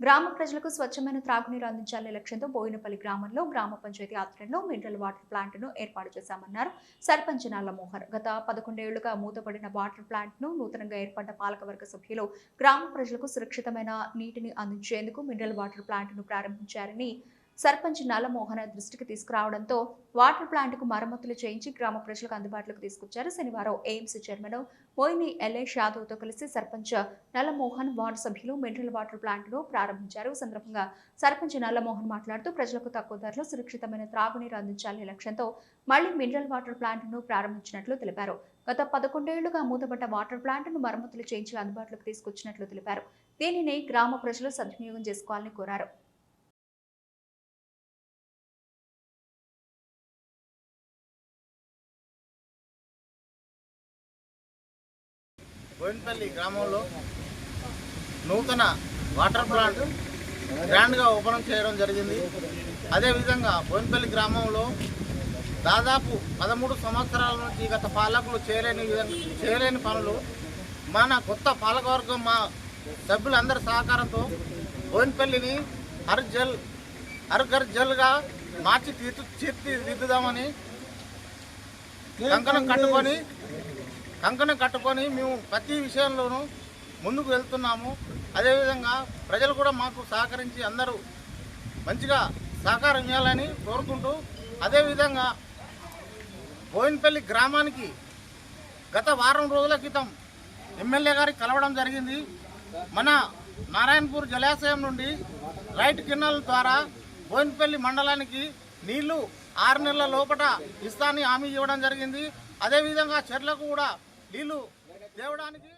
గ్రామ ప్రజలకు స్వచ్ఛమైన త్రాగునీరు అందించాలనే లక్ష్యంతో బోయినపల్లి గ్రామంలో గ్రామ పంచాయతీ ఆధ్వర్యంలో మినరల్ వాటర్ ప్లాంట్ను ఏర్పాటు చేశామన్నారు సర్పంచ్ నల్లమోహన్. గత 11 ఏళ్లుగా మూతపడిన వాటర్ ప్లాంట్ను నూతనంగా ఏర్పడ్డ పాలకవర్గ సభ్యులు గ్రామ ప్రజలకు సురక్షితమైన నీటిని అందించేందుకు మినరల్ వాటర్ ప్లాంట్ను ప్రారంభించారని సర్పంచ్ నల్లమోహన్ దృష్టికి తీసుకురావడంతో వాటర్ ప్లాంట్కు మరమ్మతులు చేయించి గ్రామ ప్రజలకు అందుబాటులోకి తీసుకొచ్చారు. శనివారం ఎయిమ్స్ చైర్మన్ మోయిని ఎల్లేష్ యాదవ్తో కలిసి సర్పంచ్ నల్లమోహన్ వార్డు సభ్యులు మినరల్ వాటర్ ప్లాంట్ను ప్రారంభించారు. ఈ సందర్భంగా సర్పంచ్ నల్లమోహన్ మాట్లాడుతూ ప్రజలకు తక్కువ ధరలో సురక్షితమైన త్రాగునీరు అందించాలనే లక్ష్యంతో మళ్లీ మినరల్ వాటర్ ప్లాంట్ను ప్రారంభించినట్లు తెలిపారు. గత 11 ఏళ్లుగా మూతపడ్డ వాటర్ ప్లాంట్ను మరమ్మతులు చేయించి అందుబాటులోకి తీసుకొచ్చినట్లు తెలిపారు. దీనిని గ్రామ ప్రజలు సద్వినియోగం చేసుకోవాలని కోరారు. బోయినపల్లి గ్రామంలో నూతన వాటర్ ప్లాంట్ గ్రాండ్గా ఓపెన్ చేయడం జరిగింది. అదేవిధంగా బోయినపల్లి గ్రామంలో దాదాపు 13 సంవత్సరాల నుంచి గత పాలకులు చేయలేని పనులు మన కొత్త పాలకవర్గం మా సభ్యులందరి సహకారంతో బోయినపల్లిని హర్ ఘర్ జల్గా మార్చి తీర్చిదిద్దుదామని కంకణం కట్టుకొని మేము ప్రతి విషయంలోనూ ముందుకు వెళ్తున్నాము. అదేవిధంగా ప్రజలు కూడా మాకు సహకరించి అందరూ మంచిగా సహకారం ఇవ్వాలని కోరుకుంటూ, అదేవిధంగా బోయినపల్లి గ్రామానికి గత వారం రోజుల క్రితం ఎమ్మెల్యే గారికి కలవడం జరిగింది. మన నారాయణపూర్ జలాశయం నుండి రైట్ కెనాల్ ద్వారా బోయినపల్లి మండలానికి నీళ్లు 6 నెలల లోపల ఇస్తానని హామీ ఇవ్వడం జరిగింది. అదేవిధంగా చెర్లకు కూడా నీళ్లు తేవడానికి